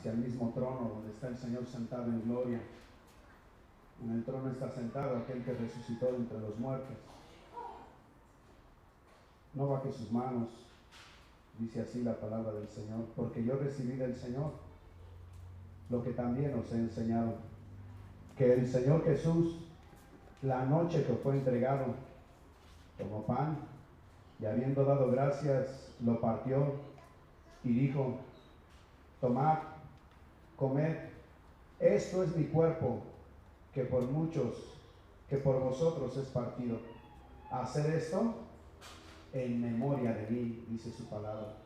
hacia el mismo trono donde está el Señor sentado en gloria. En el trono está sentado aquel que resucitó de entre los muertos. No baje sus manos, dice así la palabra del Señor, porque yo recibí del Señor lo que también os he enseñado, que el Señor Jesús, la noche que fue entregado, tomó pan y habiendo dado gracias, lo partió y dijo: tomad, comed, esto es mi cuerpo, que por muchos, que por vosotros es partido. Haced esto en memoria de mí, dice su palabra.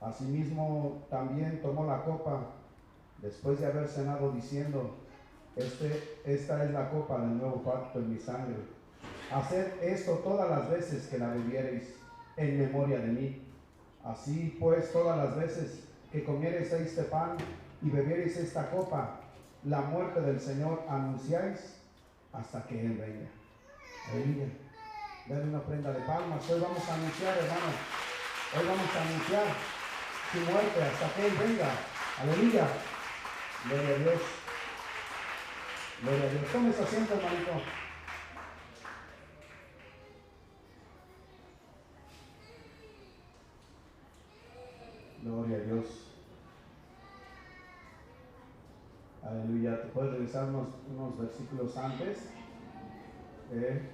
Asimismo también tomó la copa después de haber cenado, diciendo: esta es la copa del nuevo pacto en mi sangre. Haced esto todas las veces que la bebiereis en memoria de mí. Así pues, todas las veces que comiereis este pan y bebiereis esta copa, la muerte del Señor anunciáis hasta que Él venga. Aleluya. Dale una ofrenda de palmas. Hoy vamos a anunciar, hermanos. Hoy vamos a anunciar su muerte hasta que Él venga. Aleluya. Gloria a Dios. Gloria a Dios. Tome su asiento, hermanito. Gloria a Dios. Aleluya. ¿Te puedes revisar unos versículos antes? Aleluya.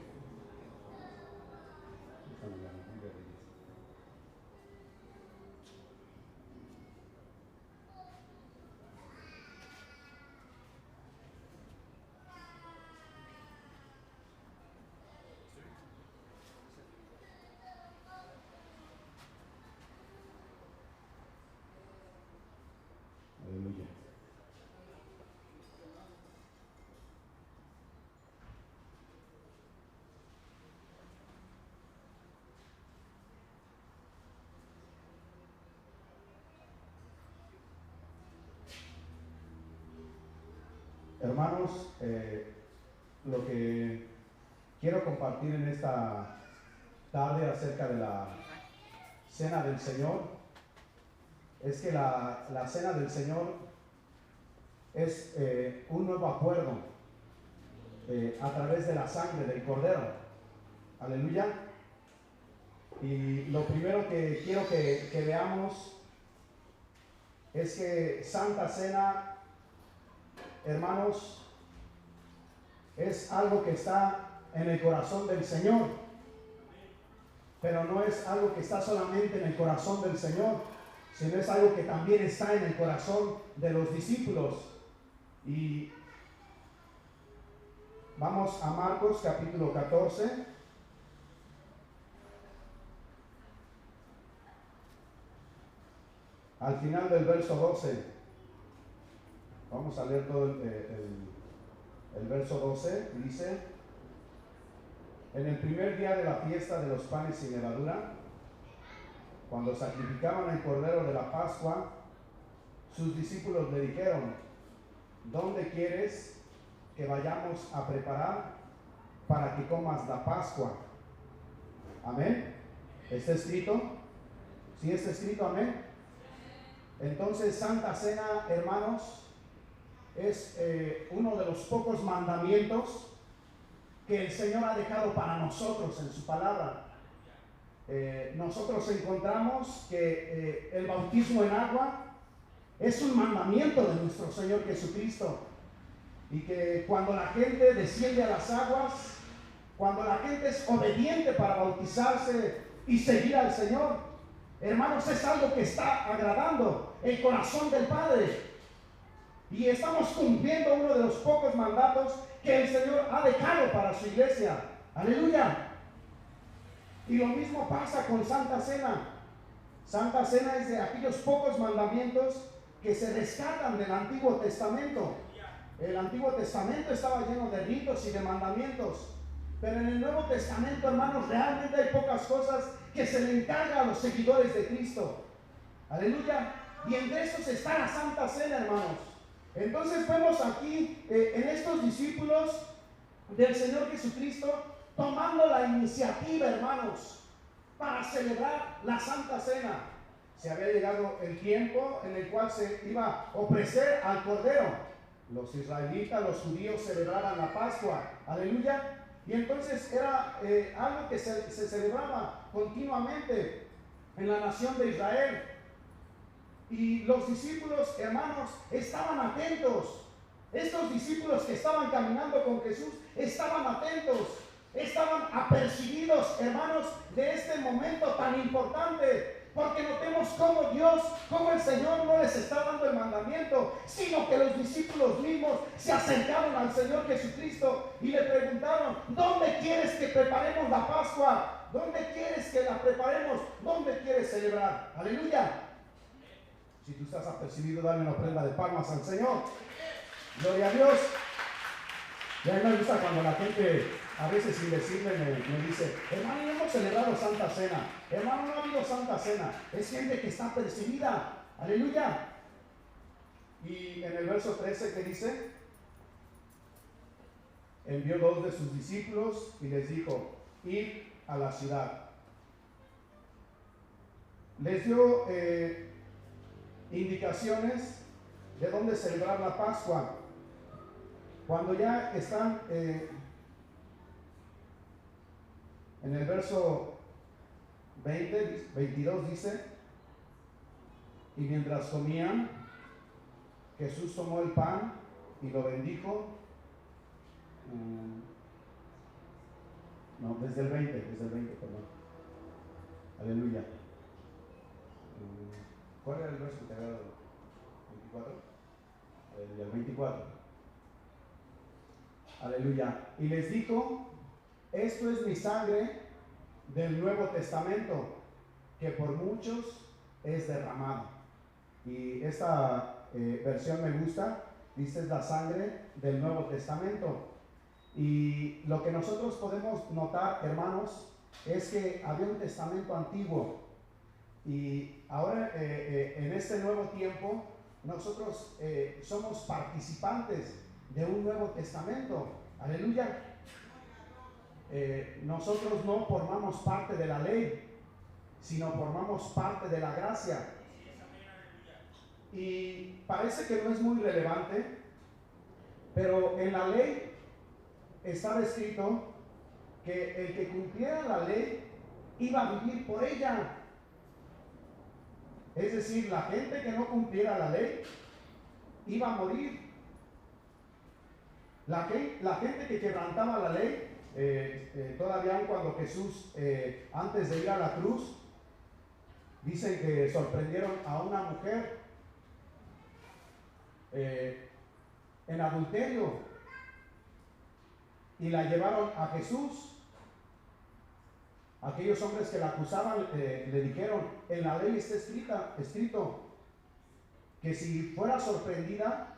Hermanos, lo que quiero compartir en esta tarde acerca de la cena del Señor es que la cena del Señor es un nuevo acuerdo a través de la sangre del Cordero. Aleluya. Y lo primero que quiero que veamos es que Santa Cena, hermanos, es algo que está en el corazón del Señor, pero no es algo que está solamente en el corazón del Señor, sino es algo que también está en el corazón de los discípulos. Y vamos a Marcos capítulo 14. Al final del verso 12, vamos a leer todo el verso 12, dice: en el primer día de la fiesta de los panes sin levadura, cuando sacrificaban el cordero de la Pascua, sus discípulos le dijeron: ¿dónde quieres que vayamos a preparar para que comas la Pascua? Amén. ¿Está escrito? ¿Sí está escrito? Amén. Entonces, Santa Cena, hermanos, es uno de los pocos mandamientos que el Señor ha dejado para nosotros en su palabra. Nosotros encontramos que el bautismo en agua es un mandamiento de nuestro Señor Jesucristo, y que cuando la gente desciende a las aguas, cuando la gente es obediente para bautizarse y seguir al Señor, hermanos, es algo que está agradando el corazón del Padre, y estamos cumpliendo uno de los pocos mandatos que el Señor ha dejado para su iglesia. Aleluya. Y lo mismo pasa con Santa Cena. Santa Cena es de aquellos pocos mandamientos que se rescatan del Antiguo Testamento. El Antiguo Testamento estaba lleno de ritos y de mandamientos, pero en el Nuevo Testamento, hermanos, realmente hay pocas cosas que se le encarga a los seguidores de Cristo. Aleluya. Y entre estos está la Santa Cena, hermanos. Entonces vemos aquí en estos discípulos del Señor Jesucristo tomando la iniciativa, hermanos, para celebrar la Santa Cena. se había llegado el tiempo en el cual se iba a ofrecer al Cordero. Los israelitas, los judíos celebraban la Pascua, aleluya, y entonces era algo que se celebraba continuamente en la nación de Israel. Y los discípulos, hermanos, estaban atentos. Estos discípulos que estaban caminando con Jesús estaban atentos, estaban apercibidos, hermanos, de este momento tan importante. Porque notemos cómo Dios, cómo el Señor no les está dando el mandamiento, sino que los discípulos mismos se acercaron al Señor Jesucristo y le preguntaron: ¿dónde quieres que preparemos la Pascua? ¿Dónde quieres que la preparemos? ¿Dónde quieres celebrar? Aleluya. Si tú estás apercibido, dale una ofrenda de palmas al Señor. Gloria a Dios. Y a mí me gusta cuando la gente, a veces sin decirle, me dice: hermano, no hemos celebrado Santa Cena. Hermano, no ha habido Santa Cena. Es gente que está percibida. Aleluya. Y en el verso 13, ¿qué dice? Envió 2 de sus discípulos y les dijo: id a la ciudad. Les dio indicaciones de dónde celebrar la Pascua. Cuando ya están en el verso 22 dice: y mientras comían, Jesús tomó el pan y lo bendijo. No, desde el 20, perdón. Aleluya. ¿Cuál era el verso que te había dado? ¿24? Aleluya, el 24. Aleluya. Y les dijo: esto es mi sangre del Nuevo Testamento, que por muchos es derramada. Y esta versión me gusta. Dice: es la sangre del Nuevo Testamento. Y lo que nosotros podemos notar, hermanos, es que había un testamento antiguo, y ahora en este nuevo tiempo nosotros somos participantes de un Nuevo Testamento. Aleluya. Nosotros no formamos parte de la ley, sino formamos parte de la gracia. Y parece que no es muy relevante, pero en la ley estaba escrito que el que cumpliera la ley iba a vivir por ella. Es decir, la gente que no cumpliera la ley iba a morir. La gente que quebrantaba la ley, todavía aún cuando Jesús, antes de ir a la cruz, dicen que sorprendieron a una mujer en adulterio y la llevaron a Jesús. Aquellos hombres que la acusaban le dijeron: en la ley está escrito que si fuera sorprendida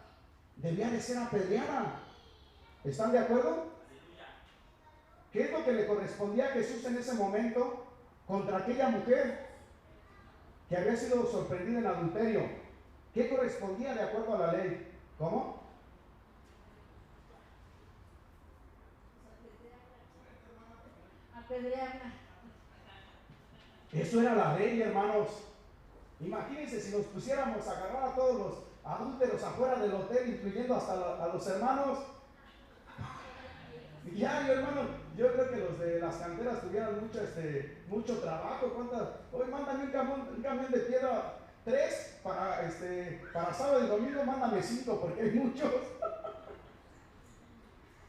debía de ser apedreada. ¿Están de acuerdo? ¿Qué es lo que le correspondía a Jesús en ese momento contra aquella mujer que había sido sorprendida en adulterio? ¿Qué correspondía de acuerdo a la ley? ¿Cómo? Apedrearla. Eso era la ley, hermanos. Imagínense si nos pusiéramos a agarrar a todos los adúlteros afuera del hotel, incluyendo hasta a los hermanos. Y ya, hermano, yo creo que los de las canteras tuvieran mucho trabajo. Hoy mándame un camión de piedra, 3 para sábado y domingo, mándame 5 porque hay muchos.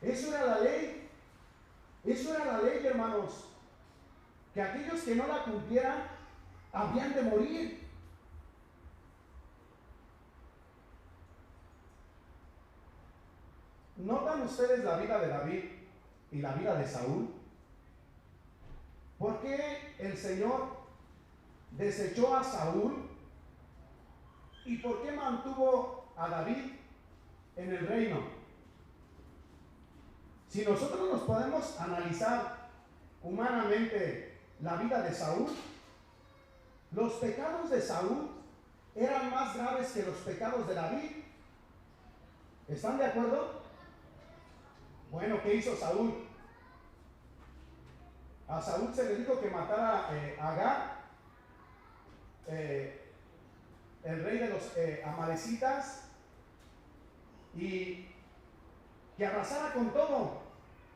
Eso era la ley. Eso era la ley, hermanos. Que aquellos que no la cumplieran habían de morir. ¿Notan ustedes la vida de David y la vida de Saúl? ¿Por qué el Señor desechó a Saúl y por qué mantuvo a David en el reino? Si nosotros nos podemos analizar humanamente la vida de Saúl, los pecados de Saúl eran más graves que los pecados de David. ¿Están de acuerdo? Bueno, ¿qué hizo Saúl? A Saúl se le dijo que matara a Agar, el rey de los amalecitas, y que arrasara con todo,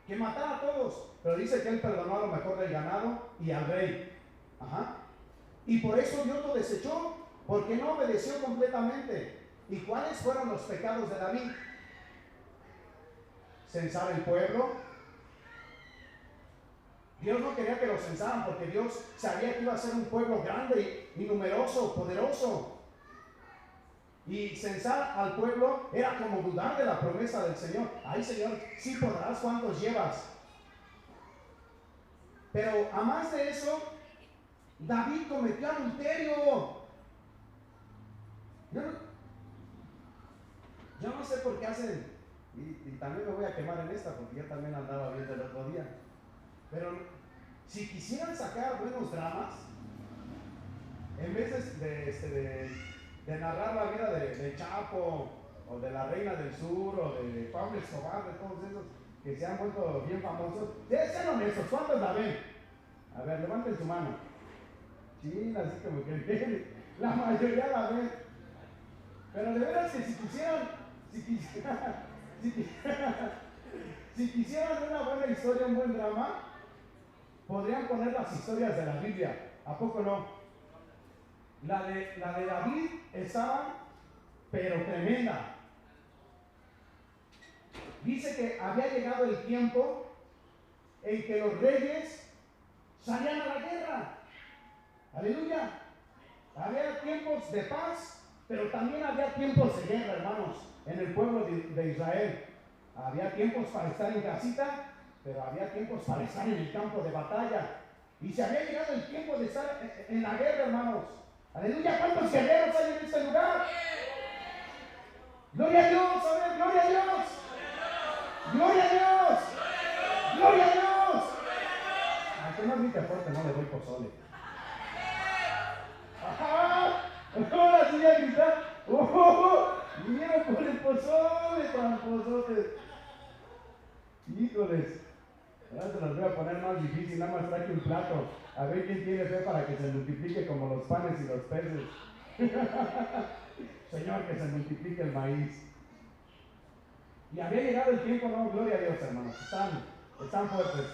que matara a todos. Pero dice que él perdonó a lo mejor del ganado y al rey. Ajá. Y por eso Dios lo desechó, porque no obedeció completamente. ¿Y cuáles fueron los pecados de David? Censar el pueblo. Dios no quería que lo censaran, porque Dios sabía que iba a ser un pueblo grande y numeroso, poderoso. Y censar al pueblo era como dudar de la promesa del Señor. Ay, Señor, sí podrás, ¿cuántos llevas? Pero a más de eso, David cometió adulterio. Yo no sé por qué hacen, y también me voy a quemar en esta, porque yo también andaba viendo el otro día. Pero si quisieran sacar buenos dramas, en vez de narrar la vida de Chapo, o de la Reina del Sur, o de Pablo Escobar, de todos esos que se han vuelto bien famosos, sean honestos, ¿cuántos la ven? A ver, levanten su mano. Sí, así como que la mayoría la ven. Pero de veras que si quisieran, si quisieran una buena historia, un buen drama, podrían poner las historias de la Biblia. ¿A poco no? La de David estaba, pero tremenda. Dice que había llegado el tiempo en que los reyes salían a la guerra. Aleluya. Había tiempos de paz, pero también había tiempos de guerra, hermanos, en el pueblo de Israel. Había tiempos para estar en casita, pero había tiempos para estar en el campo de batalla. Y se había llegado el tiempo de estar en la guerra, hermanos. Aleluya. ¿Cuántos guerreros hay en este lugar? Gloria a Dios, a ver, gloria a Dios. Gloria a Dios. Gloria a Dios. Ay, que no grite fuerte, no le doy pozole. Ajá. Ahora sí a gritar. Mira por el pozole, tramposotes. Híjoles. Ahora se los voy a poner más difícil, nada más traje un plato. A ver quién tiene fe para que se multiplique como los panes y los peces. Señor, que se multiplique el maíz. Y había llegado el tiempo, no, gloria a Dios, hermanos, están fuertes.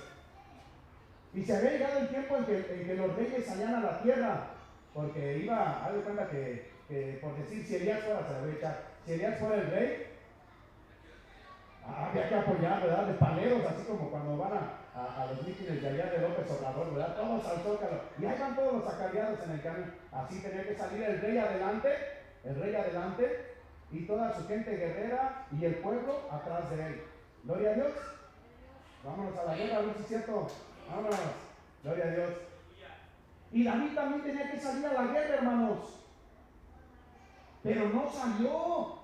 Y se había llegado el tiempo en que los reyes salían a la tierra, porque iba, haz de cuenta que por decir, si Elías fuera, se la voy a echar, si Elías fuera el rey, había que apoyar, ¿verdad? De paleros, así como cuando van a los mítines de allá de López Obrador, ¿verdad? Todos al zócalo, y ahí van todos los acarreados en el camino. Así tenía que salir el rey adelante, y toda su gente guerrera y el pueblo atrás de él. Gloria a Dios. Vámonos a la guerra, a ver si es cierto. Vámonos. Gloria a Dios. Y David también tenía que salir a la guerra, hermanos. Pero no salió.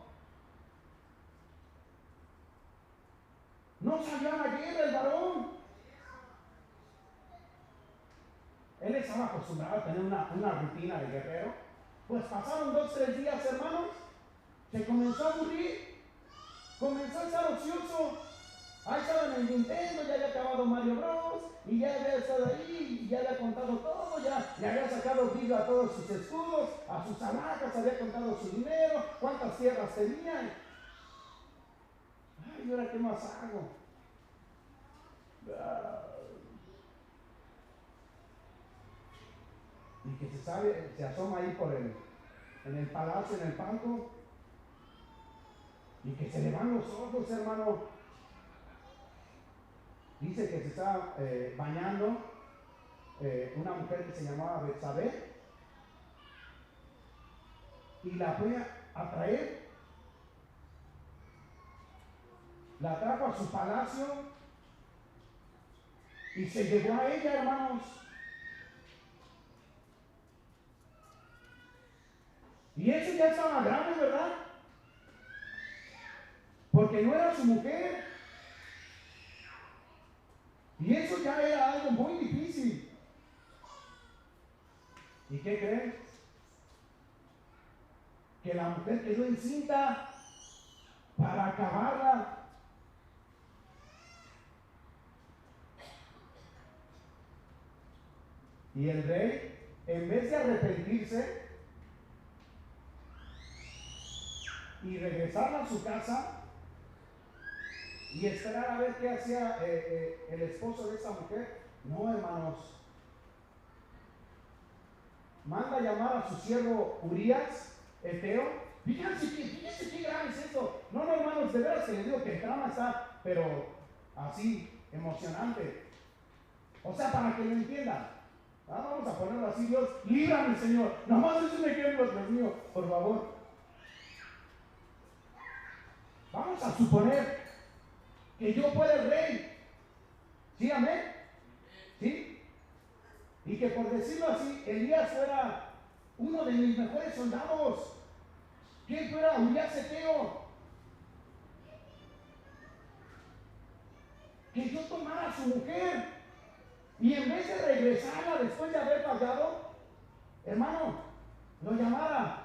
No salió a la guerra el varón. Él estaba acostumbrado a tener una rutina de guerrero. Pues pasaron 2, 3 días, hermanos. Se comenzó a aburrir. Comenzó a estar ocioso. Ahí estaba en el Nintendo, ya había acabado Mario Bros. Y ya había estado ahí, y ya había contado todo, ya le había sacado brillo a todos sus escudos, a sus alhajas, había contado su dinero, cuántas tierras tenían. Ay, ¿y ahora qué más hago? Y que se asoma ahí en el palacio, en el palco, y que se le van los ojos, hermano. Dice que se estaba bañando una mujer que se llamaba Betsabé, y la fue a traer, la trajo a su palacio y se llevó a ella, hermanos. Y eso ya estaba grave, ¿verdad? Porque no era su mujer. Y eso ya era algo muy difícil. ¿Y qué creen? Que la mujer quedó encinta para acabarla. Y el rey, en vez de arrepentirse, y regresar a su casa y esperar a ver qué hacía el esposo de esa mujer. No, hermanos. Manda a llamar a su siervo Urías, Eteo. Fíjense qué grave es esto. No, hermanos, de veras que les digo que el trama está, pero así, emocionante. O sea, para que lo entiendan. Vamos a ponerlo así: Dios, líbrame, Señor. Nomás es un ejemplo, Dios mío, por favor. Vamos a suponer que yo fuera el rey. ¿Sí, amén? ¿Sí? Y que, por decirlo así, Elías fuera uno de mis mejores soldados. Que fuera Urías Eteo. Que yo tomara a su mujer y en vez de regresarla después de haber fallado, hermano, lo llamara: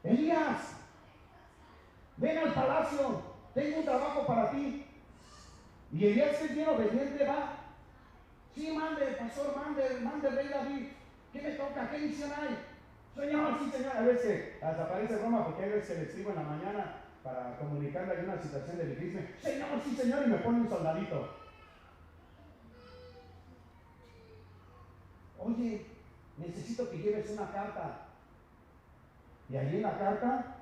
Elías, ven al palacio, tengo un trabajo para ti. Y Elías, que es bien obediente, va. Sí, mande, pastor, mande, rey David. ¿Qué me toca? ¿Qué misión hay? Señor, sí, Señor. A veces hasta parece broma, porque hay veces que le escribo en la mañana para comunicarle alguna situación de difícil. Señor, sí, Señor, y me pone un soldadito. Oye, necesito que lleves una carta. Y allí en la carta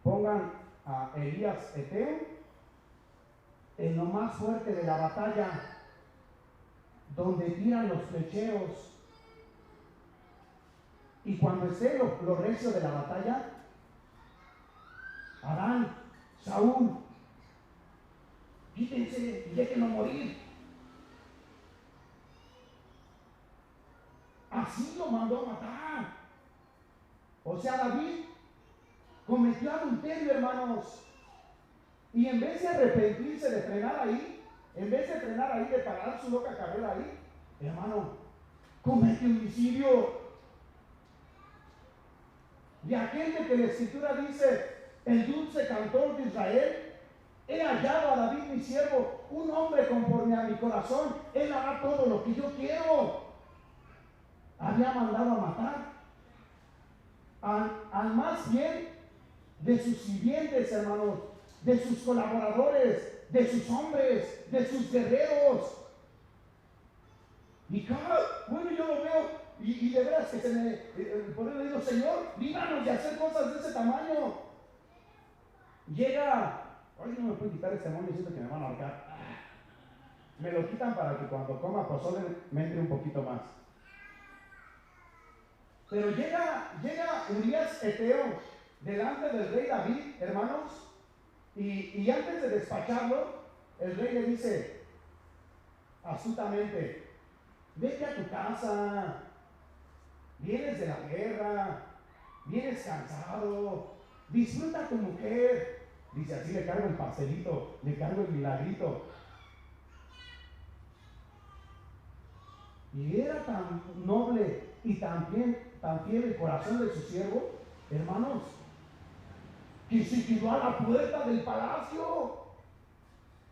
pongan a Elías Eteo en lo más fuerte de la batalla, donde tiran los flecheros. Y cuando esté lo recio de la batalla, Adán, Saúl, quítense y déjenlo morir. Así lo mandó a matar. O sea, David cometió adulterio, hermanos. Y en vez de arrepentirse, de frenar ahí, en vez de frenar ahí, de parar su loca carrera ahí, hermano, comete homicidio. Y aquel de que la Escritura dice: el dulce cantor de Israel, he hallado a David mi siervo, un hombre conforme a mi corazón, él hará todo lo que yo quiero. Había mandado a matar al más bien de sus sirvientes, hermanos, de sus colaboradores, de sus hombres, de sus guerreros. Y bueno, yo lo veo y de veras que se me, por eso le digo: Señor, líbranos de hacer cosas de ese tamaño. Llega, ay, no me puedo quitar este demonio, siento que me van a ahorcar. Me lo quitan para que cuando coma pozole me entre un poquito más. Pero llega Urías Eteo delante del rey David, hermanos, y antes de despacharlo, el rey le dice astutamente: vete a tu casa, vienes de la guerra, vienes cansado, disfruta a tu mujer. Dice: así le cargo el pastelito, le cargo el milagrito. Y era tan noble y tan fiel el corazón de su siervo, hermanos, que se quedó a la puerta del palacio.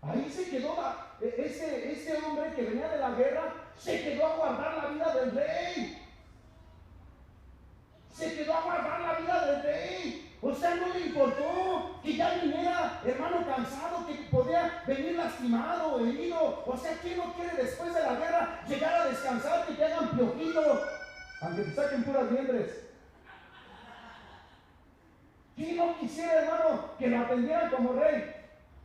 Ahí se quedó este hombre que venía de la guerra, se quedó a guardar la vida del rey. Se quedó a guardar la vida del rey. O sea, no le importó que ya viniera, hermano, cansado, que podía venir lastimado o herido. O sea, ¿quién no quiere después de la guerra llegar a descansar, que te hagan piojito, aunque te saquen puras liendres? ¿Quién no quisiera, hermano, que lo atendieran como rey?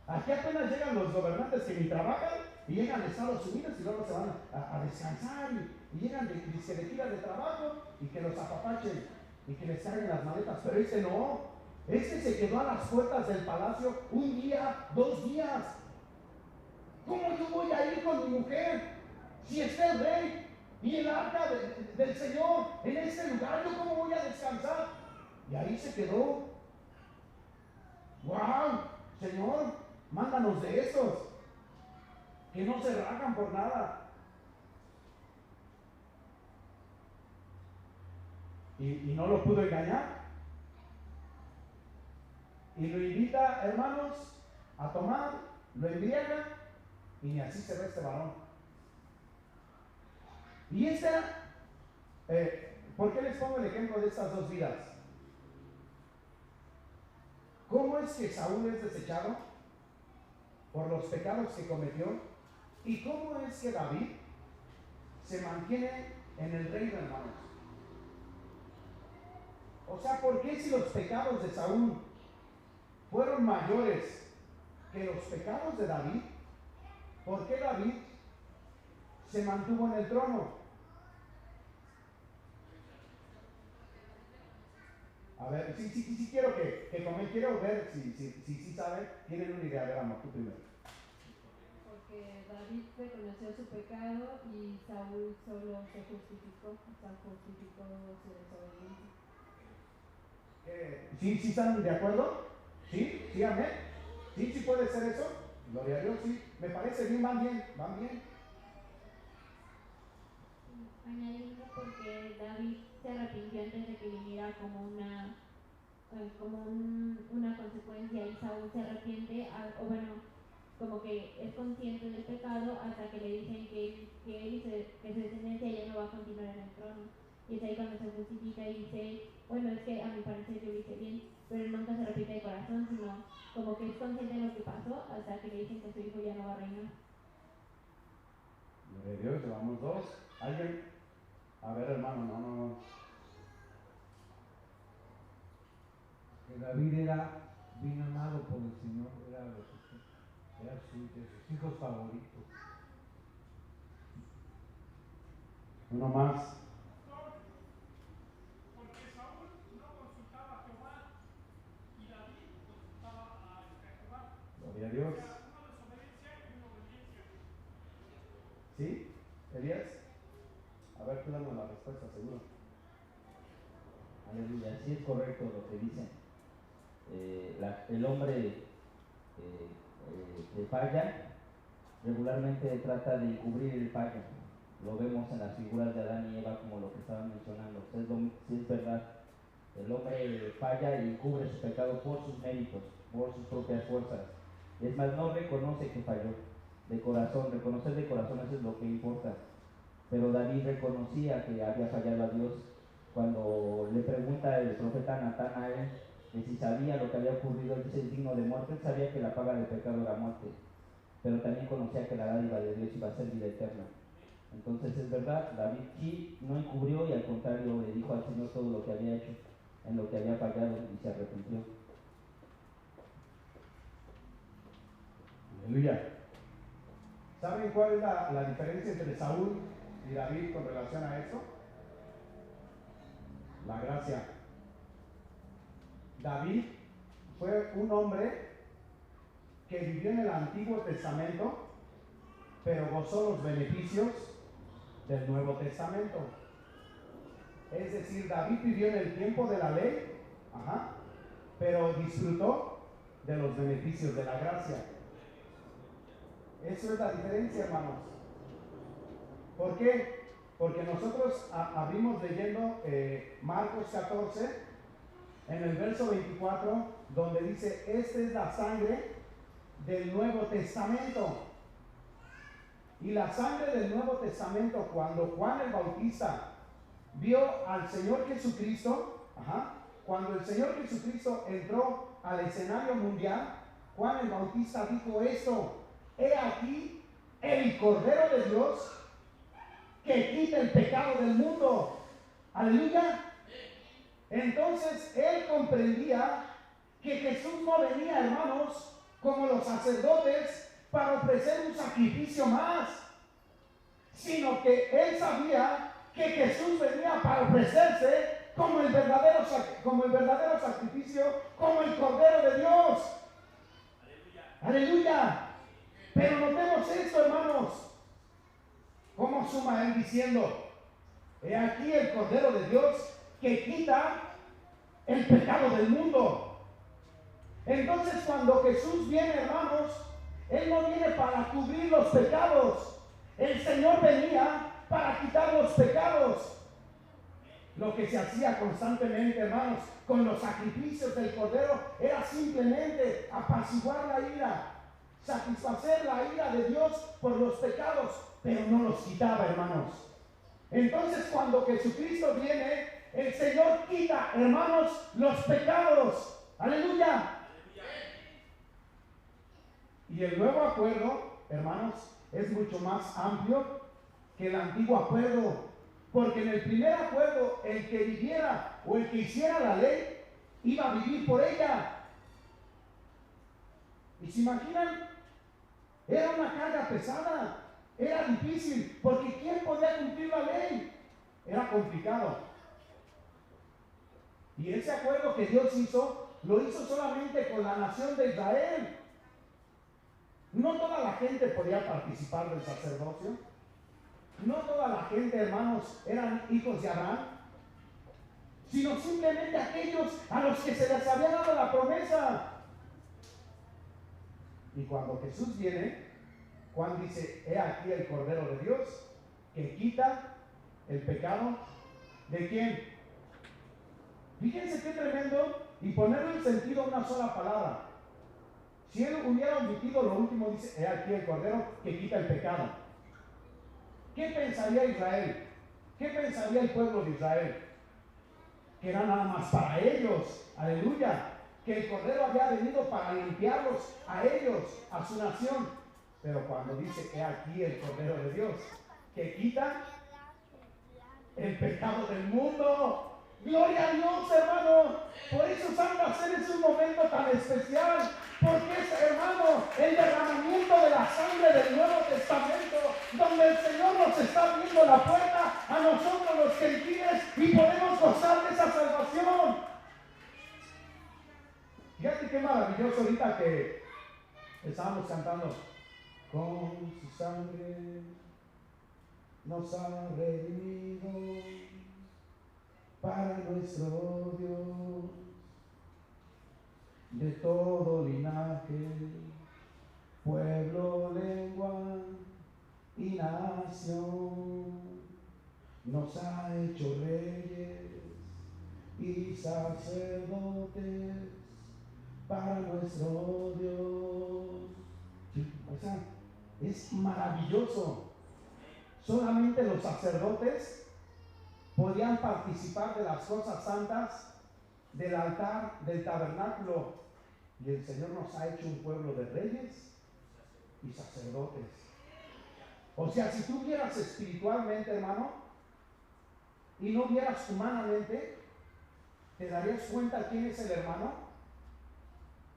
Aquí apenas llegan los gobernantes que ni trabajan y llegan a Estados Unidos y luego se van a descansar y llegan de gira de trabajo y que los apapachen y que les carguen las maletas. Pero este no, este se quedó a las puertas del palacio un día, 2 días. ¿Cómo yo voy a ir con mi mujer si está el rey y el arca del Señor en este lugar? ¿Yo cómo voy a descansar? Y ahí se quedó. ¡Wow! Señor, mándanos de esos que no se rajan por nada. Y no lo pudo engañar. Y lo invita, hermanos, a tomar, lo embriaga y ni así se ve este varón. Y ¿por qué les pongo el ejemplo de estas 2 vidas? ¿Cómo es que Saúl es desechado? Por los pecados que cometió. ¿Y cómo es que David se mantiene en el reino, hermanos? O sea, ¿por qué si los pecados de Saúl fueron mayores que los pecados de David? ¿Por qué David se mantuvo en el trono? A ver, sí quiero que comenten, quiero ver si saben, tienen una idea. A ver, amor, tú primero. Porque David reconoció su pecado y Saúl solo se justificó, o sea, justificó su desobediencia. ¿Sí están de acuerdo? ¿Sí? ¿Amén? ¿Sí puede ser eso? Gloria a Dios, sí. Me parece bien, van bien. Añadiendo porque David se arrepintió antes de que viniera como una consecuencia, y Saúl se arrepiente, o bueno, como que es consciente del pecado hasta que le dicen que su descendencia ya no va a continuar en el trono. Y es ahí cuando se justifica y dice, bueno, es que a mi parecer yo lo hice bien, pero nunca se arrepiente de corazón, sino como que es consciente de lo que pasó hasta que le dicen que su hijo ya no va a reinar. Gloria a Dios, llevamos dos. ¿Alguien? A ver, hermano, no. Que David era bien amado por el Señor, era de sus hijos favoritos. Uno más. Porque Saúl no consultaba a Jehová y David consultaba a Jehová. Gloria a Dios. O sea, una desobediencia y una obediencia. ¿Sí? ¿Elías? A ver, tú dame la respuesta, seguro. Aleluya, sí es correcto lo que dicen. El hombre que falla regularmente trata de encubrir el fallo. Lo vemos en las figuras de Adán y Eva, como lo que estaban mencionando. Sí es verdad, el hombre falla y encubre su pecado por sus méritos, por sus propias fuerzas. Es más, no reconoce que falló de corazón. Reconocer de corazón, eso es lo que importa. Pero David reconocía que había fallado a Dios. Cuando le pregunta el profeta Natán a él que si sabía lo que había ocurrido, él dice: es digno de muerte. Él sabía que la paga del pecado era muerte, pero también conocía que la dádiva de Dios iba a ser vida eterna. Entonces es verdad, David sí no encubrió, y al contrario le dijo al Señor todo lo que había hecho, en lo que había fallado, y se arrepintió. Aleluya. ¿Saben cuál es la diferencia entre Saúl y David con relación a esto? La gracia. David fue un hombre que vivió en el Antiguo Testamento, pero gozó los beneficios del Nuevo Testamento. Es decir, David vivió en el tiempo de la ley, pero disfrutó de los beneficios de la gracia. Eso es la diferencia, hermanos. ¿Por qué? Porque nosotros abrimos leyendo Marcos 14, en el verso 24, donde dice: esta es la sangre del Nuevo Testamento. Y la sangre del Nuevo Testamento, cuando Juan el Bautista vio al Señor Jesucristo, cuando el Señor Jesucristo entró al escenario mundial, Juan el Bautista dijo esto: he aquí el Cordero de Dios que quita el pecado del mundo. Aleluya. Entonces él comprendía que Jesús no venía, hermanos, como los sacerdotes para ofrecer un sacrificio más, sino que él sabía que Jesús venía para ofrecerse como el verdadero sacrificio, como el Cordero de Dios. Aleluya. Pero notemos esto, hermanos. ¿Cómo suma él diciendo: he aquí el Cordero de Dios que quita el pecado del mundo? Entonces, cuando Jesús viene, hermanos, él no viene para cubrir los pecados. El Señor venía para quitar los pecados. Lo que se hacía constantemente, hermanos, con los sacrificios del Cordero era simplemente apaciguar la ira, satisfacer la ira de Dios por los pecados, pero no los quitaba, hermanos. Entonces, cuando Jesucristo viene, el Señor quita, hermanos, los pecados. Aleluya. Y el nuevo acuerdo, hermanos, es mucho más amplio que el antiguo acuerdo. Porque en el primer acuerdo, el que viviera o el que hiciera la ley, iba a vivir por ella. ¿Y se imaginan? Era una carga pesada, era difícil, porque ¿quién podía cumplir la ley? Era complicado. Y ese acuerdo que Dios hizo, lo hizo solamente con la nación de Israel. No toda la gente podía participar del sacerdocio. No toda la gente, hermanos, eran hijos de Abraham, sino simplemente aquellos a los que se les había dado la promesa. Y cuando Jesús viene, Juan dice: he aquí el Cordero de Dios que quita el pecado ¿de quién? Fíjense qué tremendo, y ponerle el sentido a una sola palabra. Si él hubiera omitido lo último, dice: he aquí el Cordero que quita el pecado. ¿Qué pensaría Israel? ¿Qué pensaría el pueblo de Israel? Que era nada más para ellos, aleluya, que el Cordero había venido para limpiarlos a ellos, a su nación. Pero cuando dice: he aquí el Cordero de Dios que quita el pecado del mundo, gloria a Dios, hermano. Por eso Santa Cena es un momento tan especial, porque es, hermano, el derramamiento de la sangre del Nuevo Testamento, donde el Señor nos está abriendo la puerta a nosotros los gentiles y podemos gozar de esa salvación. Fíjate qué maravilloso ahorita que estábamos cantando: con su sangre nos ha redimido para nuestro Dios, de todo linaje, pueblo, lengua y nación, nos ha hecho reyes y sacerdotes para nuestro Dios. Sí, o sea, es maravilloso. Solamente los sacerdotes podían participar de las cosas santas del altar, del tabernáculo. Y el Señor nos ha hecho un pueblo de reyes y sacerdotes. O sea, si tú vieras espiritualmente, hermano, y no vieras humanamente, te darías cuenta quién es el hermano,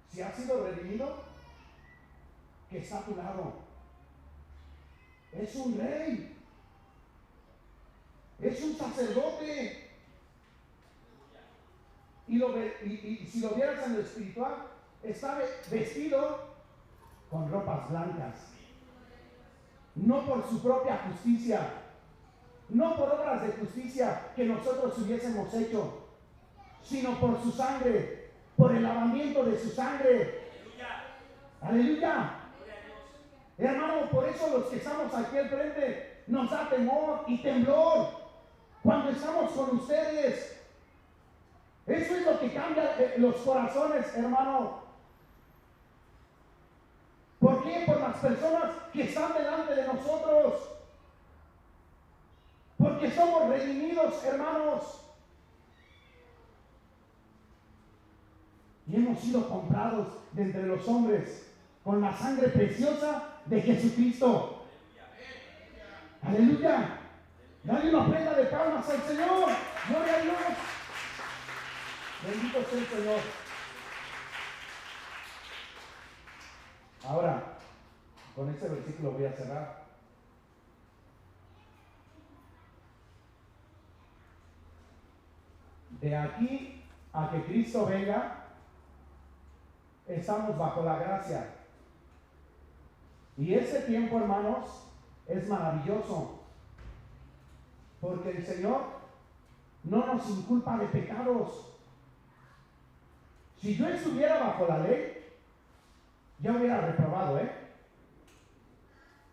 si ha sido redimido, que está a tu lado. Es un rey. Es un sacerdote. Y si lo vieras en lo espiritual, está vestido con ropas blancas. No por su propia justicia, no por obras de justicia que nosotros hubiésemos hecho, sino por su sangre, por el lavamiento de su sangre. Aleluya. Hermano, por eso los que estamos aquí al frente nos da temor y temblor cuando estamos con ustedes. Eso es lo que cambia los corazones, hermano. ¿Por qué? Por las personas que están delante de nosotros. Porque somos redimidos, hermanos. Y hemos sido comprados de entre los hombres con la sangre preciosa de Jesucristo. Aleluya. Dale una ofrenda de palmas al Señor. Gloria a Dios. Bendito sea el Señor. Ahora, con este versículo voy a cerrar. De aquí a que Cristo venga, estamos bajo la gracia. Y ese tiempo, hermanos, es maravilloso, porque el Señor no nos inculpa de pecados. Si yo estuviera bajo la ley, ya hubiera reprobado,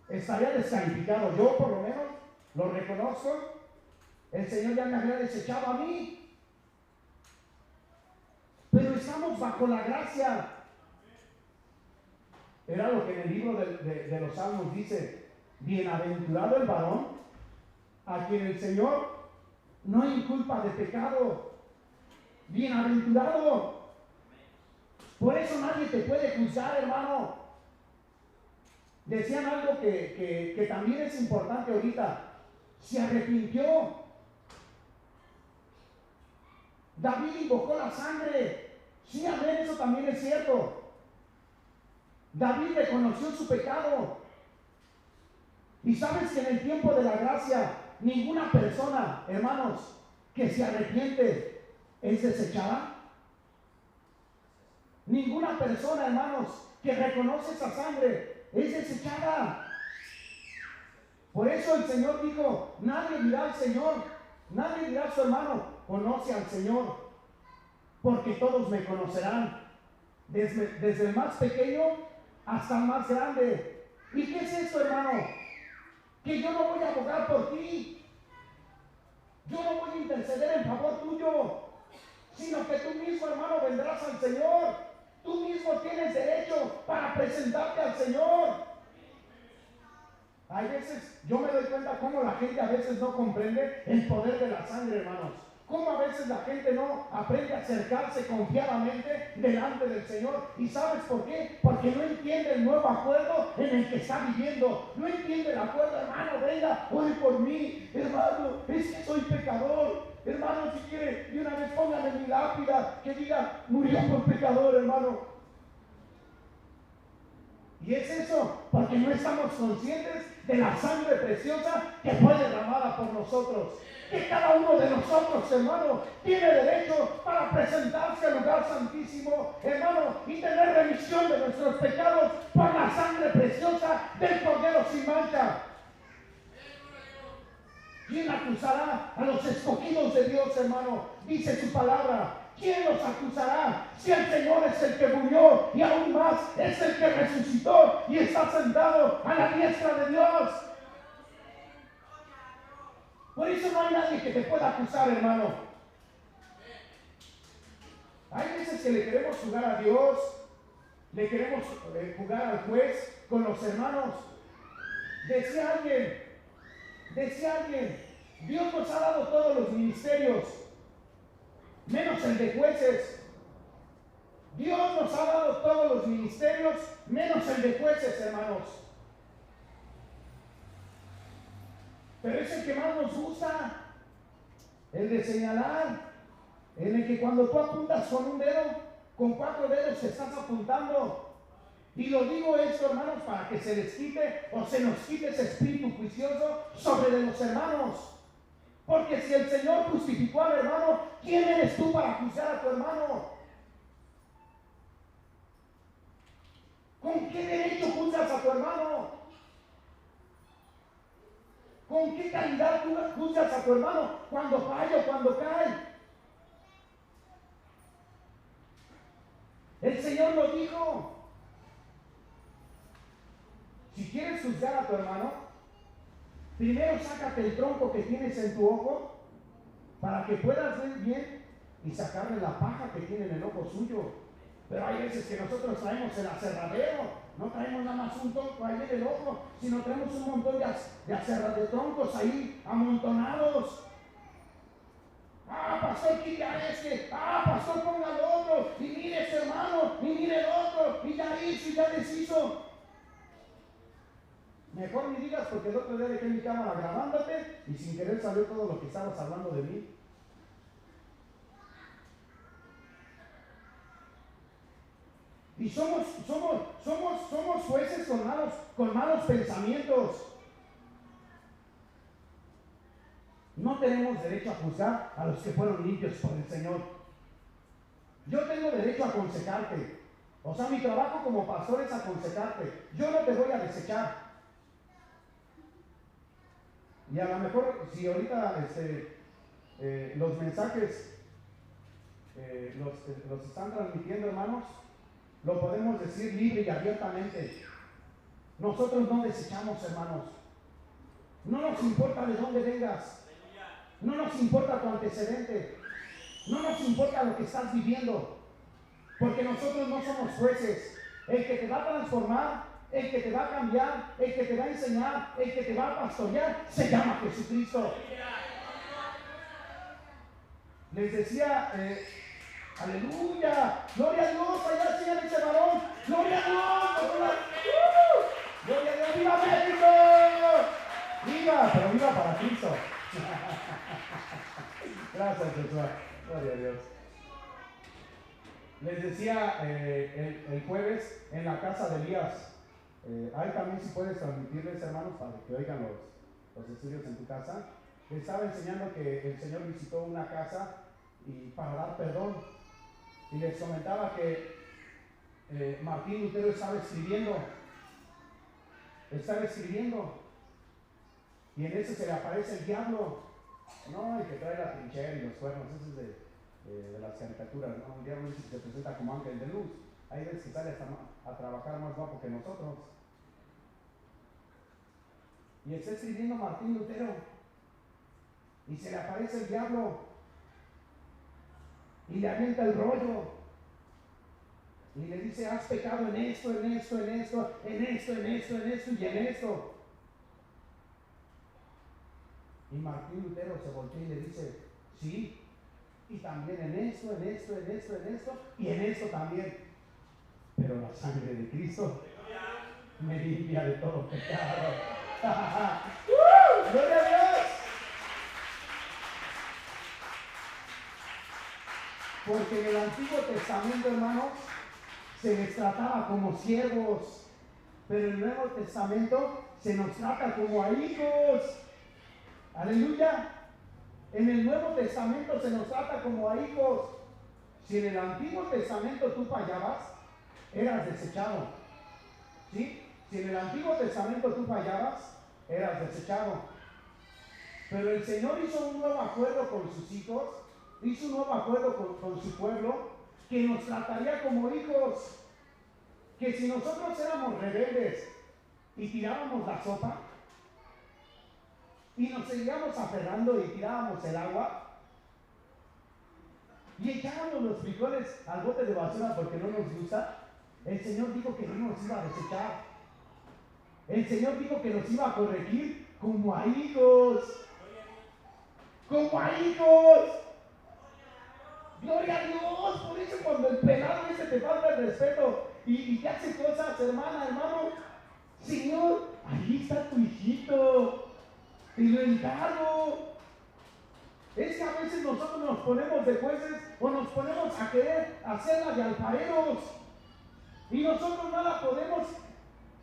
estaría descalificado. Yo, por lo menos, lo reconozco. El Señor ya me habría desechado a mí. Pero estamos bajo la gracia. Era lo que en el libro de los Salmos dice: bienaventurado el varón a quien el Señor no inculpa de pecado. Bienaventurado. Por eso nadie te puede juzgar, hermano. decían algo que también es importante ahorita. Se arrepintió. David invocó la sangre. Sí, amén, eso también es cierto. David reconoció su pecado. Y sabes que en el tiempo de la gracia, ninguna persona, hermanos, que se arrepiente es desechada. Ninguna persona, hermanos, que reconoce esa sangre es desechada. Por eso el Señor dijo, nadie dirá al Señor, nadie dirá a su hermano, conoce al Señor, porque todos me conocerán, desde el más pequeño hasta el más grande. ¿Y qué es esto, hermano? Que yo no voy a abogar por ti, yo no voy a interceder en favor tuyo, sino que tú mismo, hermano, vendrás al Señor. Tú mismo tienes derecho para presentarte al Señor. Hay veces, yo me doy cuenta cómo la gente a veces no comprende el poder de la sangre, hermanos. Cómo a veces la gente no aprende a acercarse confiadamente delante del Señor. ¿Y sabes por qué? Porque no entiende el nuevo acuerdo en el que está viviendo. No entiende el acuerdo, hermano, venga, ore por mí. Hermano, es que soy pecador. Hermano, si quiere, de una vez póngame mi lápida que diga, murió por pecador, hermano. Y es eso, porque no estamos conscientes de la sangre preciosa que fue derramada por nosotros. Que cada uno de nosotros, hermano, tiene derecho para presentarse al lugar santísimo, hermano, y tener remisión de nuestros pecados por la sangre preciosa del Cordero sin mancha. ¿Quién acusará a los escogidos de Dios, hermano? Dice su palabra. ¿Quién los acusará? Si el Señor es el que murió y aún más es el que resucitó y está sentado a la diestra de Dios. Por eso no hay nadie que te pueda acusar, hermano. Hay veces que le queremos jugar a Dios, le queremos jugar al juez con los hermanos. Decía alguien, Dios nos ha dado todos los ministerios, menos el de jueces. Dios nos ha dado todos los ministerios, menos el de jueces, hermanos. Pero es el que más nos gusta, el de señalar, en el que cuando tú apuntas con un dedo, con 4 dedos te estás apuntando. Y lo digo esto, hermanos, para que se les quite o se nos quite ese espíritu juicioso sobre de los hermanos. Porque si el Señor justificó al hermano, ¿quién eres tú para juzgar a tu hermano? ¿Con qué derecho juzgas a tu hermano? ¿Con qué calidad tú juzgas a tu hermano cuando falla o cuando cae? El Señor lo dijo. Si quieres juzgar a tu hermano, primero sácate el tronco que tienes en tu ojo para que puedas ver bien y sacarle la paja que tiene en el ojo suyo. Pero hay veces que nosotros traemos el aserradero, no traemos nada más un tronco ahí en el ojo, sino traemos un montón de troncos ahí amontonados. Ah, pastor, quita este. Ah, pastor, ponga el otro. Y mire ese hermano, y mire el otro. Y ya hizo, y ya deshizo. Mejor ni digas, porque el otro día dejé mi cámara grabándote y sin querer salió todo lo que estabas hablando de mí. Y somos jueces con malos pensamientos. No tenemos derecho a juzgar a los que fueron limpios por el Señor. Yo tengo derecho a aconsejarte. O sea, mi trabajo como pastor es aconsejarte. Yo no te voy a desechar. Y a lo mejor, si ahorita los mensajes los están transmitiendo, hermanos, lo podemos decir libre y abiertamente. Nosotros no desechamos, hermanos. No nos importa de dónde vengas. No nos importa tu antecedente. No nos importa lo que estás viviendo. Porque nosotros no somos jueces. El que te va a transformar, el que te va a cambiar, el que te va a enseñar, el que te va a pastorear, se llama Jesucristo. Les decía, aleluya, gloria a Dios, allá sigue ese varón, gloria a Dios, gloria a Dios. Les decía el jueves en la casa de Elías, ahí también si puedes transmitirles, hermanos, para que oigan los estudios en tu casa. Les estaba enseñando que el Señor visitó una casa y para dar perdón. Y les comentaba que Martín Lutero estaba escribiendo. Y en eso se le aparece el diablo. No, el que trae la trinchera y los cuernos, eso es de las caricaturas, ¿no? El diablo dice que se presenta como ángel de luz. Hay veces que sale hasta a trabajar más guapo que nosotros. Y está escribiendo Martín Lutero. Y se le aparece el diablo. Y le avienta el rollo. Y le dice, has pecado en esto, en esto, en esto, en esto, en esto, en esto y en esto. Y Martín Lutero se voltea y le dice, sí, y también en esto, en esto, en esto, en esto, y en esto también. Pero la sangre de Cristo me limpia de todo pecado. ¡Gloria a Dios! Porque en el Antiguo Testamento, hermanos, se les trataba como siervos, pero en el Nuevo Testamento se nos trata como a hijos. Aleluya. En el Nuevo Testamento se nos trata como a hijos. Si en el Antiguo Testamento tú fallabas, eras desechado. ¿Sí? Si en el Antiguo Testamento tú fallabas, eras desechado. Pero el Señor hizo un nuevo acuerdo con sus hijos, hizo un nuevo acuerdo con su pueblo, que nos trataría como hijos. Que si nosotros éramos rebeldes y tirábamos la sopa, y nos seguíamos aferrando y tirábamos el agua, y echábamos los frijoles al bote de basura porque no nos gusta, el Señor dijo que no nos iba a desechar. El Señor dijo que nos iba a corregir como a hijos. Como a hijos. Gloria a Dios. Por eso cuando el pelado ese te falta el respeto y te hace cosas, hermana, hermano, Señor, ahí está tu hijito. Te lo encargo. Es que a veces nosotros nos ponemos de jueces o nos ponemos a querer hacerla de alfareros y nosotros nada podemos.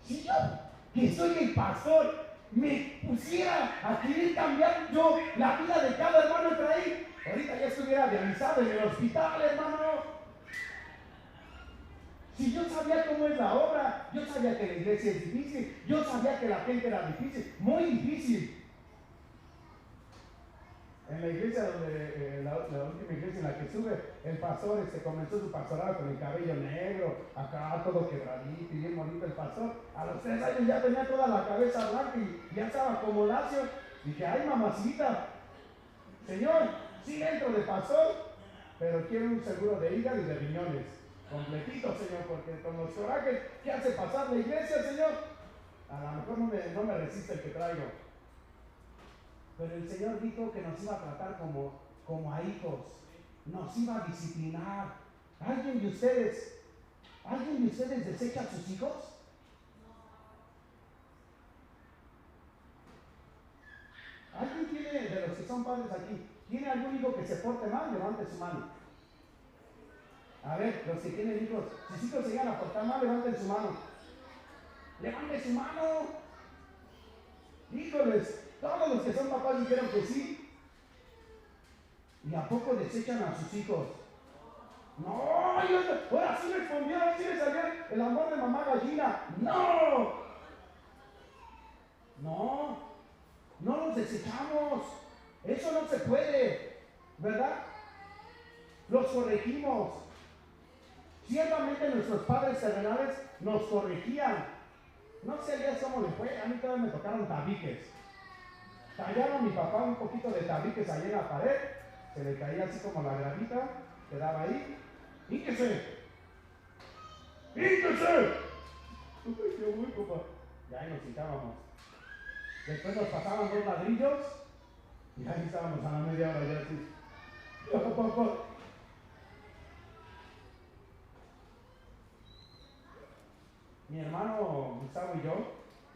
Si yo, que soy el pastor, me pusiera a querer cambiar yo la vida de cada hermano que traí, ahorita ya estuviera dializado en el hospital, hermano. Si yo sabía cómo es la obra, yo sabía que la iglesia es difícil, yo sabía que la gente era difícil, muy difícil. En la iglesia donde, la última iglesia en la que sube, el pastor comenzó su pastorado con el cabello negro, acá todo quebradito y bien bonito el pastor. A los 3 años ya tenía toda la cabeza blanca y ya estaba como lacio. Dije, ay mamacita, Señor, sí entro de pastor, pero quiero un seguro de hígado y de riñones, completito, Señor, porque con los corajes que hace pasar la iglesia, Señor, a lo mejor no me resiste el que traigo. Pero el Señor dijo que nos iba a tratar como a hijos, nos iba a disciplinar. ¿Alguien de ustedes desecha a sus hijos? ¿Alguien tiene, de los que son padres aquí, tiene algún hijo que se porte mal? Levante su mano. A ver, los que tienen hijos, sus hijos se llegan a portar mal, levanten su mano. ¡Levante su mano! Híjoles, todos los que son papás dijeron que sí. ¿Y a poco desechan a sus hijos? No, ahora sí respondió, ahora sí le salió el amor de mamá gallina. No, no los desechamos. Eso no se puede, ¿verdad? Los corregimos. Ciertamente nuestros padres terrenales nos corregían. No sé ya cómo le fue, a mí todavía me tocaron tabiques. Tallaron a mi papá un poquito de tabiques ahí en la pared, se le caía así como la gravita, quedaba ahí. ¡Hínquese! ¡Hínquese! Uy, qué muy papá. Y ahí nos quitábamos. Después nos pasaban 2 ladrillos y ahí estábamos a la media hora ya así. Mi hermano Gustavo y yo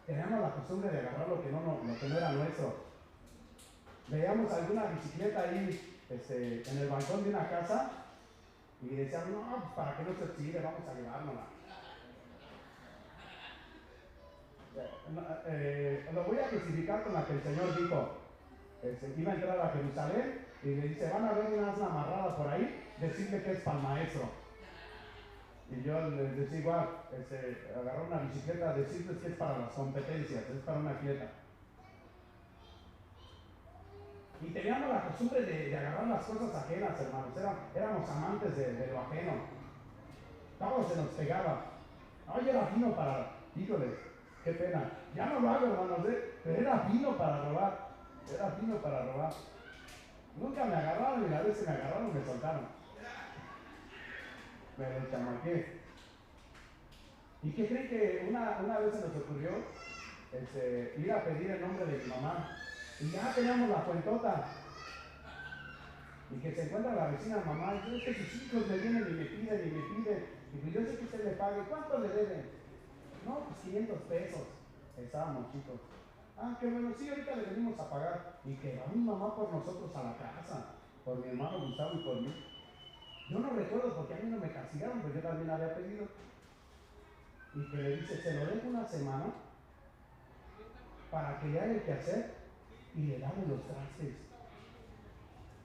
teníamos la costumbre de agarrar lo que no era nuestro. Veíamos alguna bicicleta ahí en el balcón de una casa Y decían, no, pues para que no se oxide, vamos a llevárnosla. Lo voy a justificar con la que el Señor dijo, iba a entrar a Jerusalén y le dice, van a ver una asna amarrada por ahí, decirle que es para el maestro. Y yo les decía igual, agarrar una bicicleta, decirles que es para las competencias, es para una atleta. Y teníamos la costumbre de agarrar las cosas ajenas, hermanos, éramos amantes de lo ajeno. Todo se nos pegaba. Ay, era fino para, híjoles, qué pena. Ya no lo hago, hermanos, pero era fino para robar. Era fino para robar. Nunca me agarraron y la vez que me agarraron me soltaron. Me lo chamaqué. ¿Y qué creen que una vez se nos ocurrió ir a pedir el nombre de mi mamá? Y ya teníamos la cuentota. Y que se encuentra la vecina mamá y dice, es que sus hijos me vienen y me piden. Y pues yo sé que usted le pague. ¿Cuánto le deben? No, pues 500 pesos. Estábamos chicos. Ah, qué bueno, sí, ahorita le venimos a pagar. Y que va mi mamá por nosotros a la casa, por mi hermano Gustavo y por mí. Yo no recuerdo porque a mí no me castigaron, pues yo también había pedido. Y que le dice, se lo dejo una semana para que le haga el quehacer y le lave los trastes.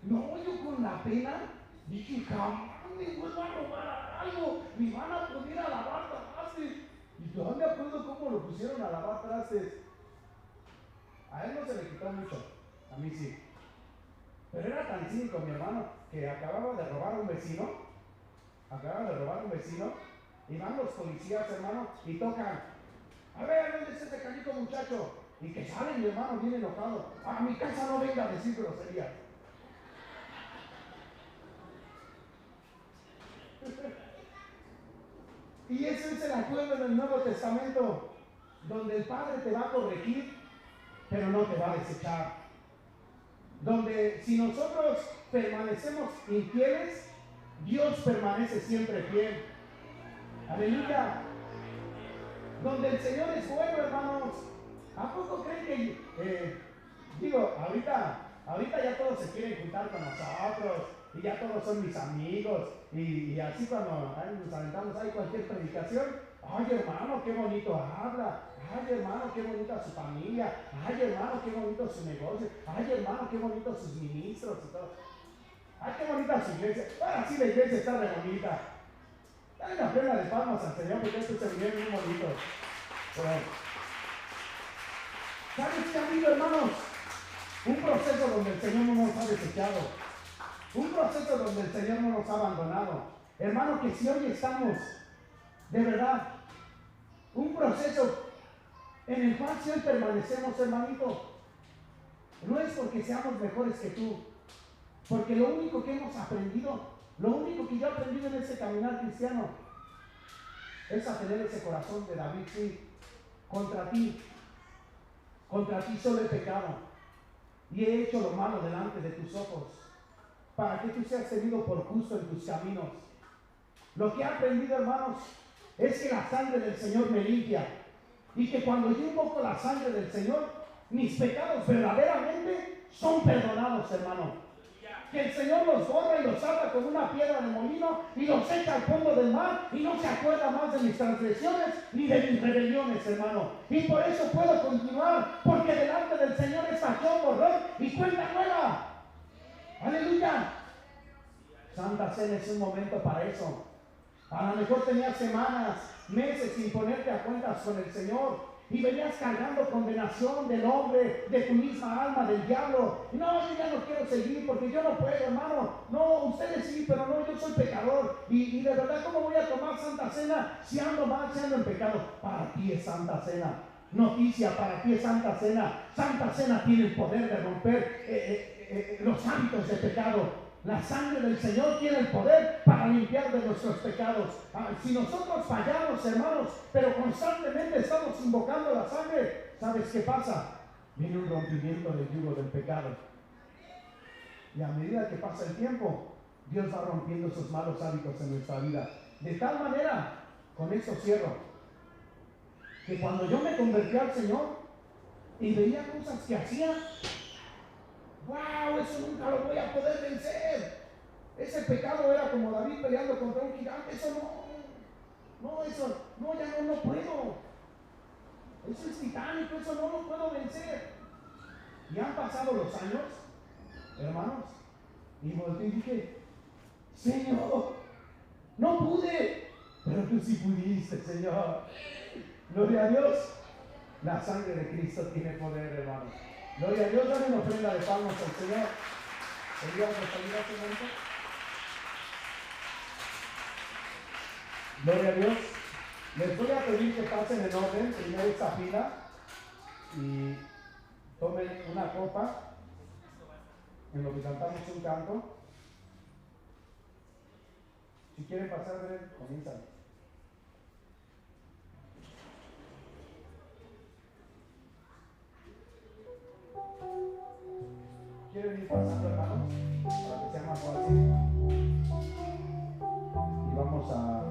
No, yo con la pena dije, jamás me vuelvo a robar algo, me van a poner a lavar trastes. Y yo me acuerdo cómo lo pusieron a lavar trastes. A él no se le quitó mucho, a mí sí. Pero era tan cínico mi hermano que acababa de robar un vecino, y van los policías, hermano, y tocan. A ver, ¿dónde es ese canijo muchacho? Y que sale mi hermano bien enojado. A mi casa no venga a decir groserías. Y ese es el acuerdo en el Nuevo Testamento, donde el Padre te va a corregir, pero no te va a desechar. Donde si nosotros permanecemos infieles, Dios permanece siempre fiel. Aleluya. Donde el Señor es bueno, hermanos. ¿A poco creen que, ahorita ya todos se quieren juntar con nosotros y ya todos son mis amigos y así cuando nos aventamos ahí cualquier predicación, ay hermano, qué bonito habla, ay hermano, qué bonita su familia, ay hermano, qué bonito su negocio, ay hermano, qué bonito sus ministros y todo, ay qué bonita su iglesia, ahora sí la iglesia está re bonita. Dale una pena de palmas al Señor porque esto se ve muy bonito. Bueno, ¿sabes qué ha habido, hermanos? Un proceso donde el Señor no nos ha desechado. Un proceso donde el Señor no nos ha abandonado. Hermano, que si hoy estamos, de verdad, un proceso en el cual si hoy permanecemos, hermanito, no es porque seamos mejores que tú, porque lo único que hemos aprendido, lo único que yo he aprendido en ese caminar cristiano, es a tener ese corazón de David, sí, contra ti solo he pecado y he hecho lo malo delante de tus ojos, para que tú seas tenido por justo en tus caminos. Lo que he aprendido, hermanos, es que la sangre del Señor me limpia y que cuando yo invoco la sangre del Señor, mis pecados verdaderamente son perdonados, hermano. Que el Señor los borra y los saca con una piedra de molino y los echa al fondo del mar y no se acuerda más de mis transgresiones ni de mis rebeliones, hermano. Y por eso puedo continuar, porque delante del Señor es acción, borrón y cuenta nueva. Aleluya. Santa Cena es un momento para eso. A lo mejor tenías semanas, meses sin ponerte a cuentas con el Señor y venías cargando condenación del hombre, de tu misma alma, del diablo. No, yo ya no quiero seguir porque yo no puedo, hermano. No, ustedes sí, pero no, yo soy pecador. Y de verdad, ¿cómo voy a tomar Santa Cena si ando mal, si ando en pecado? Para ti es Santa Cena. Noticia, para ti es Santa Cena. Santa Cena tiene el poder de romper los hábitos de pecado. La sangre del Señor tiene el poder para limpiar de nuestros pecados. Si nosotros fallamos, hermanos, pero constantemente estamos invocando la sangre, ¿sabes qué pasa? Viene un rompimiento del yugo del pecado. Y a medida que pasa el tiempo, Dios va rompiendo esos malos hábitos en nuestra vida. De tal manera, con esto cierro, que cuando yo me convertí al Señor y veía cosas que hacía, ¡wow! Eso nunca lo voy a poder vencer. Ese pecado era como David peleando contra un gigante. Eso ya no puedo. Eso es titánico, eso no lo puedo vencer. Y han pasado los años, hermanos, y volteé y dije, Señor, no pude, pero tú sí pudiste, Señor. Gloria a Dios. La sangre de Cristo tiene poder, hermanos. Gloria a Dios. Dale una ofrenda de palmas al Señor. El Dios nos ayuda a momento. Gloria a Dios. Les voy a pedir que pasen en orden primero esta fila y tomen una copa en lo que cantamos un canto. Si quieren pasar, comienzan. ¿Quieren ir pasando, hermanos? Para que sea más fácil. Y vamos a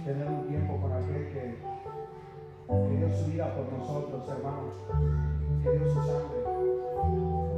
tener un tiempo con aquel que dio su vida por nosotros, hermanos. Que dio su sangre.